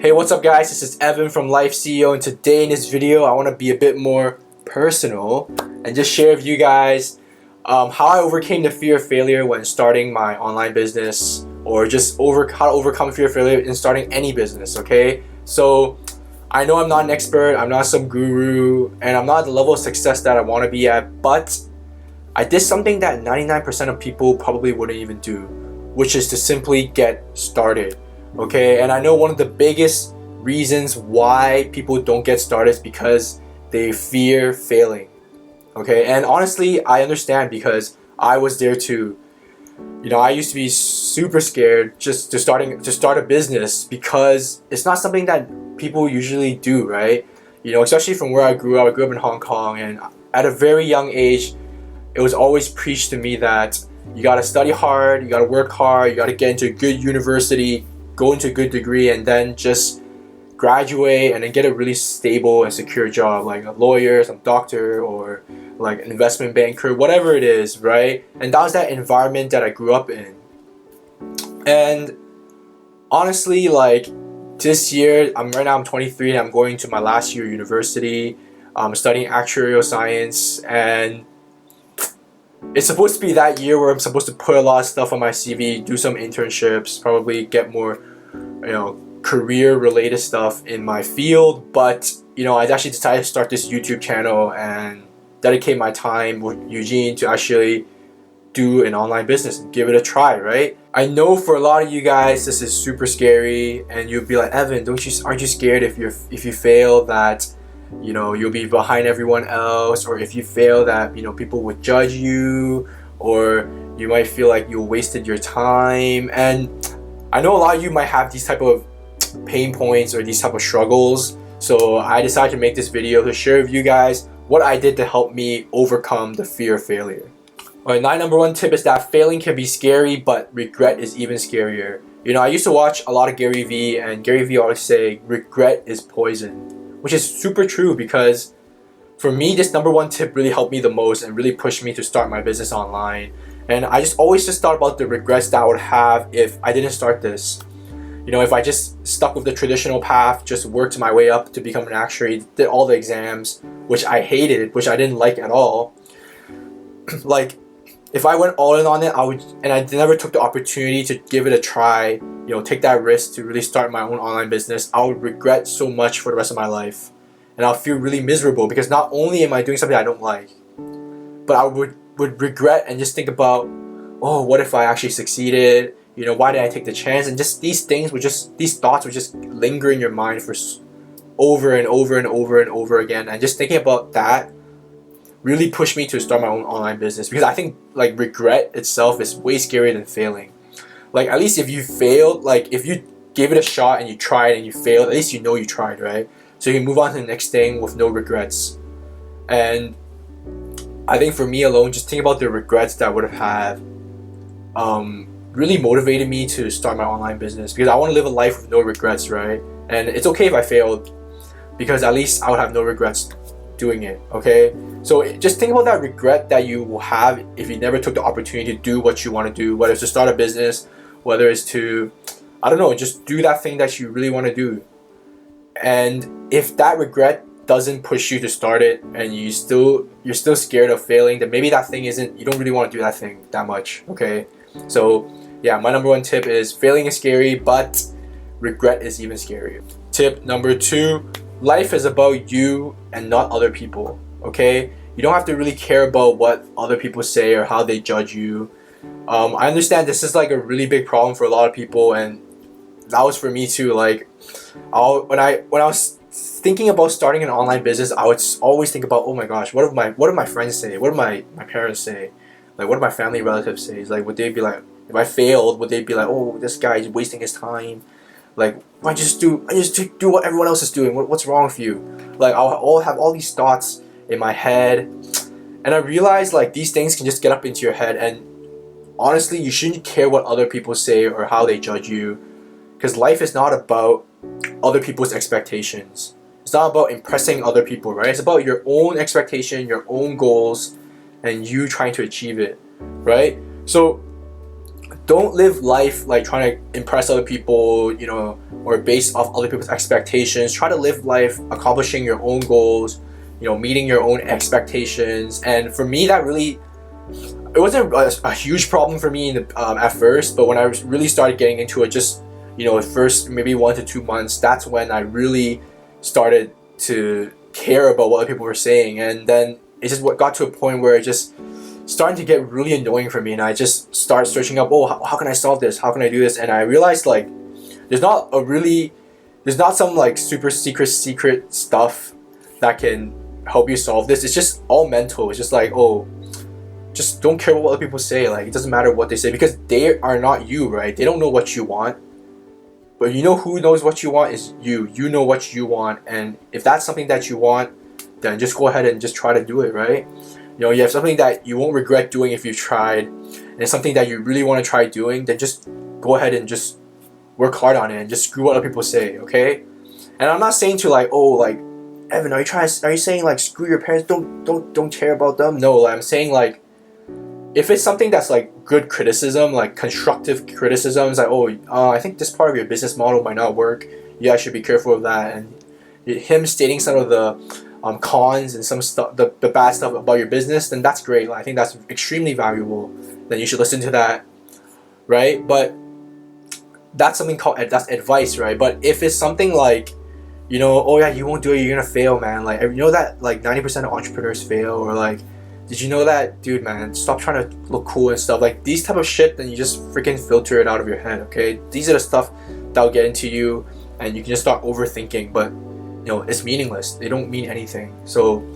Hey, what's up guys? This is Evan from Life CEO, and today in this video I want to be a bit more personal and just share with you guys how I overcame the fear of failure when starting my online business, or just how to overcome fear of failure in starting any business, okay? So I know I'm not an expert, I'm not some guru, and I'm not at the level of success that I want to be at, but I did something that 99% of people probably wouldn't even do, which is to simply get started. Okay, and I know one of the biggest reasons why people don't get started is because they fear failing. Okay, and honestly, I understand because I was there too. You know, I used to be super scared just to start a business because it's not something that people usually do, right? You know, especially from where I grew up. I grew up in Hong Kong, and at a very young age, it was always preached to me that you gotta study hard, you gotta work hard, you gotta get into a good university, go into a good degree, and then just graduate and then get a really stable and secure job, like a lawyer, some doctor, or like an investment banker, whatever it is, right? And that was that environment that I grew up in. And honestly, like this year, I'm 23 and I'm going to my last year of university. I'm studying actuarial science, and it's supposed to be that year where I'm supposed to put a lot of stuff on my CV, do some internships, probably get more, career related stuff in my field. But, I actually decided to start this YouTube channel and dedicate my time with Eugene to actually do an online business and give it a try, right? I know for a lot of you guys, this is super scary, and you'll be like, Evan, aren't you scared if you fail that you'll be behind everyone else, or if you fail that people would judge you, or you might feel like you wasted your time? And I know a lot of you might have these type of pain points or these type of struggles, so I decided to make this video to share with you guys what I did to help me overcome the fear of failure. Alright, my number one tip is that failing can be scary, but regret is even scarier. I used to watch a lot of Gary Vee, and Gary Vee always say regret is poison, which is super true, because for me, this number one tip really helped me the most and really pushed me to start my business online. And I always thought about the regrets that I would have if I didn't start this. If I just stuck with the traditional path, just worked my way up to become an actuary, did all the exams, which I hated, which I didn't like at all. Like, if I went all in on it, and I never took the opportunity to give it a try, take that risk to really start my own online business, I would regret so much for the rest of my life. And I'll feel really miserable, because not only am I doing something I don't like, but I would regret and just think about, oh, what if I actually succeeded? Why did I take the chance? And just these thoughts would just linger in your mind for over and over and over and over again. And just thinking about that really pushed me to start my own online business, because I think like regret itself is way scarier than failing. Like, at least if you failed, like if you gave it a shot and you tried and you failed, at least you tried, right? So you can move on to the next thing with no regrets. And I think for me alone, just think about the regrets that I would have had really motivated me to start my online business, because I want to live a life with no regrets, right? And it's okay if I failed, because at least I would have no regrets doing it, okay? So just think about that regret that you will have if you never took the opportunity to do what you want to do, whether it's to start a business, whether it's to, I don't know, just do that thing that you really want to do. And if that regret doesn't push you to start it, and you're still scared of failing, then maybe that thing you don't really want to do that thing that much, okay? So yeah, my number one tip is failing is scary, but regret is even scarier. Tip number 2, life is about you and not other people, okay? You don't have to really care about what other people say or how they judge you. I understand this is like a really big problem for a lot of people, and that was for me too. Like, when I was thinking about starting an online business, I would always think about, oh my gosh, what do my friends say? What do my parents say? Like, what do my family relatives say? Like, would they be like, if I failed, would they be like, oh, this guy is wasting his time? Like, I just do what everyone else is doing. What's wrong with you? Like, I'll have all these thoughts in my head, and I realized like these things can just get up into your head, and honestly, you shouldn't care what other people say or how they judge you, because life is not about other people's expectations. It's not about impressing other people, right? It's about your own expectation, your own goals, and you trying to achieve it, right? So don't live life like trying to impress other people, you know, or based off other people's expectations. Try to live life accomplishing your own goals, you know, meeting your own expectations. And for me, that really, it wasn't a huge problem for me at first, but when I really started getting into it, just, you know, first maybe 1 to 2 months, that's when I really started to care about what other people were saying. And then it just got to a point where it just starting to get really annoying for me, and I just start searching up, oh, how can I solve this, how can I do this? And I realized like there's not some like super secret stuff that can help you solve this. It's just all mental. It's just like, oh, just don't care what other people say. Like, it doesn't matter what they say, because they are not you, right? They don't know what you want, but you know who knows what you want is you. You know what you want, and if that's something that you want, then just go ahead and just try to do it, right? You know, you have something that you won't regret doing if you've tried, and it's something that you really want to try doing, then just go ahead and just work hard on it and just screw what other people say, okay? And I'm not saying to like, oh, like, Evan, are you saying like screw your parents, don't care about them? No, like, I'm saying like, if it's something that's like good criticism, like constructive criticism, it's like, oh, I think this part of your business model might not work. You guys should be careful of that. And him stating some of the cons and some stuff, the bad stuff about your business, then that's great. Like, I think that's extremely valuable. Then you should listen to that, right? But that's something called, that's advice, right? But if it's something like, you know, oh yeah, you won't do it, you're gonna fail, man. Like, you know that like 90% of entrepreneurs fail, or like, did you know that, dude, man, stop trying to look cool and stuff. Like, these type of shit, then you just freaking filter it out of your head, okay? These are the stuff that'll get into you, and you can just start overthinking, but you know, it's meaningless. They don't mean anything. So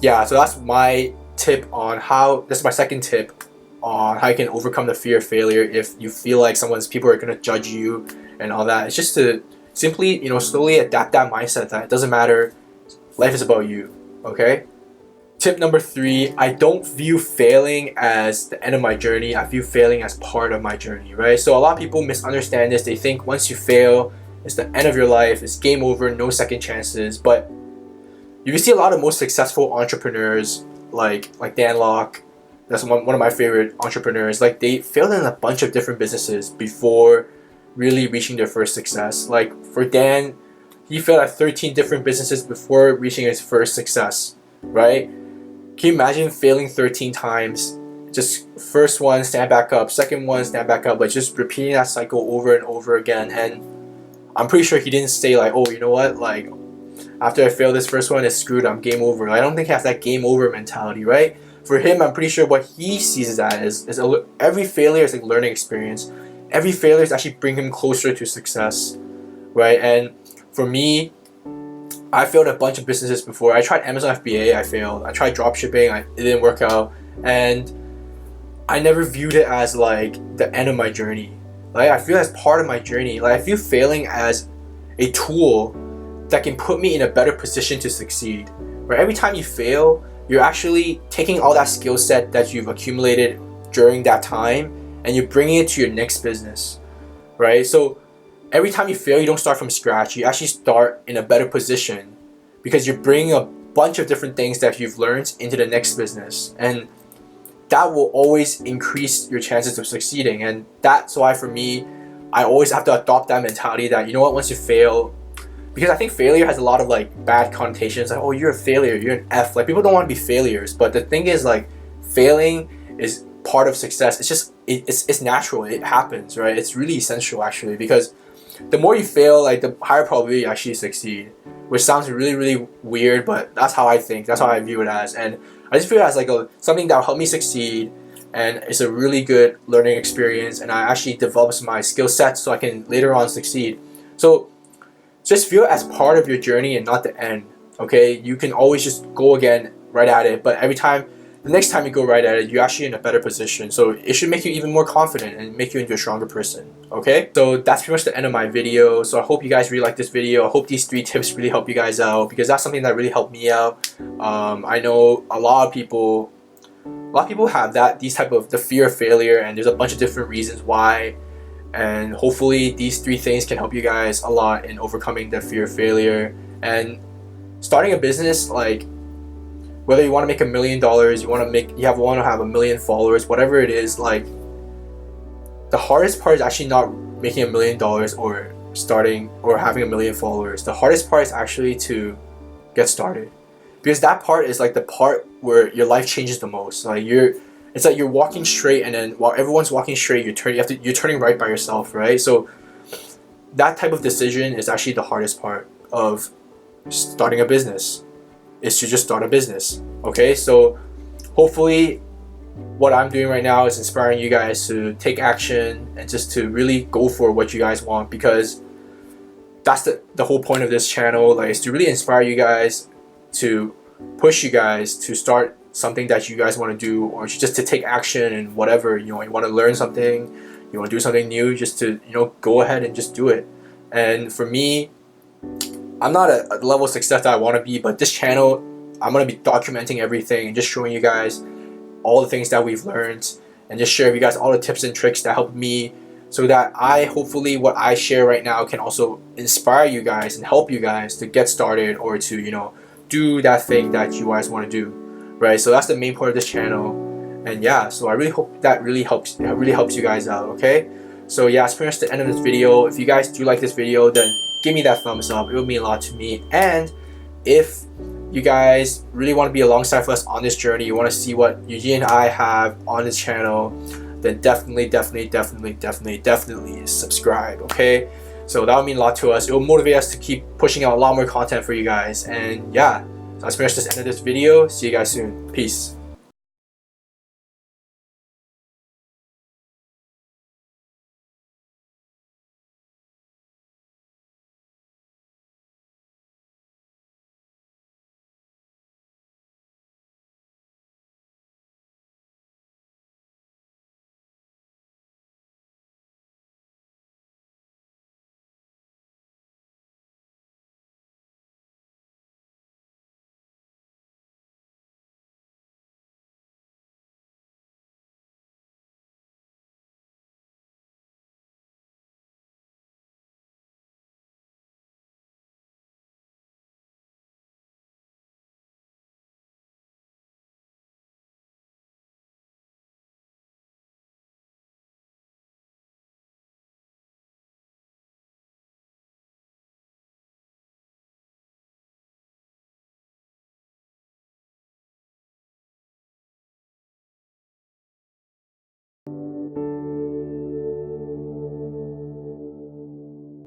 yeah, so that's my tip on how, this is my second tip on how you can overcome the fear of failure if you feel like people are gonna judge you and all that. It's just to simply, you know, slowly adapt that mindset that it doesn't matter, life is about you, okay? Tip number 3, I don't view failing as the end of my journey. I view failing as part of my journey, right? So a lot of people misunderstand this. They think once you fail, it's the end of your life, it's game over, no second chances. But you can see a lot of most successful entrepreneurs like Dan Lok, that's one of my favorite entrepreneurs, like they failed in a bunch of different businesses before really reaching their first success. Like for Dan, he failed at 13 different businesses before reaching his first success, right? Can you imagine failing 13 times? Just first one, stand back up, second one, stand back up, but just repeating that cycle over and over again. And I'm pretty sure he didn't say like, oh, you know what, like after I fail this first one, it's screwed, I'm game over. I don't think he has that game over mentality, right? For him, I'm pretty sure what he sees that is every failure is like learning experience. Every failure is actually bring him closer to success, right? And for me, I failed a bunch of businesses before. I tried Amazon FBA, I failed. I tried dropshipping, it didn't work out. And I never viewed it as like the end of my journey. Like, I feel as part of my journey. Like, I view failing as a tool that can put me in a better position to succeed. Right? Every time you fail, you're actually taking all that skill set that you've accumulated during that time and you're bringing it to your next business. Right? So every time you fail, you don't start from scratch. You actually start in a better position because you're bringing a bunch of different things that you've learned into the next business. And that will always increase your chances of succeeding. And that's why for me, I always have to adopt that mentality that, you know what, once you fail, because I think failure has a lot of like bad connotations, like, oh, you're a failure, you're an F. Like, people don't want to be failures, but the thing is, like, failing is part of success. It's just, it's natural, it happens, right? It's really essential actually, because the more you fail, like, the higher probability you actually succeed, which sounds really, really weird, but that's how I think, that's how I view it as. And I just feel it as like something that will help me succeed, and it's a really good learning experience, and I actually develops my skill sets so I can later on succeed. So just feel it as part of your journey and not the end, okay? You can always just go again right at it, but every time, the next time you go right at it, you're actually in a better position. So it should make you even more confident and make you into a stronger person, okay? So that's pretty much the end of my video. So I hope you guys really like this video. I hope these 3 tips really help you guys out, because that's something that really helped me out. I know a lot of people have these type of the fear of failure, and there's a bunch of different reasons why. And hopefully these 3 things can help you guys a lot in overcoming the fear of failure. And starting a business, like, whether you want to make $1 million, you want to have 1 million followers, whatever it is, like, the hardest part is actually not making $1 million or starting or having 1 million followers. The hardest part is actually to get started, because that part is like the part where your life changes the most. Like it's like you're walking straight, and then while everyone's walking straight, you're turning right by yourself, right? So that type of decision is actually the hardest part of starting a business, is to just start a business. Okay, so hopefully what I'm doing right now is inspiring you guys to take action and just to really go for what you guys want, because that's the whole point of this channel, like, is to really inspire you guys, to push you guys to start something that you guys want to do, or just to take action and whatever, you know, you want to learn something, you want to do something new, just to, you know, go ahead and just do it. And for me, I'm not at a level of success that I want to be, but this channel, I'm going to be documenting everything and just showing you guys all the things that we've learned, and just share with you guys all the tips and tricks that help me, so that hopefully what I share right now can also inspire you guys and help you guys to get started, or to, you know, do that thing that you guys want to do, right? So that's the main point of this channel. And yeah, so I really hope that really helps you guys out. Okay, so yeah, that's pretty much the end of this video. If you guys do like this video, then give me that thumbs up. It would mean a lot to me. And if you guys really want to be alongside with us on this journey, you want to see what Eugene and I have on this channel, then definitely subscribe. Okay, so that would mean a lot to us. It will motivate us to keep pushing out a lot more content for you guys. And yeah, so that's pretty much the end of this video. See you guys soon. Peace.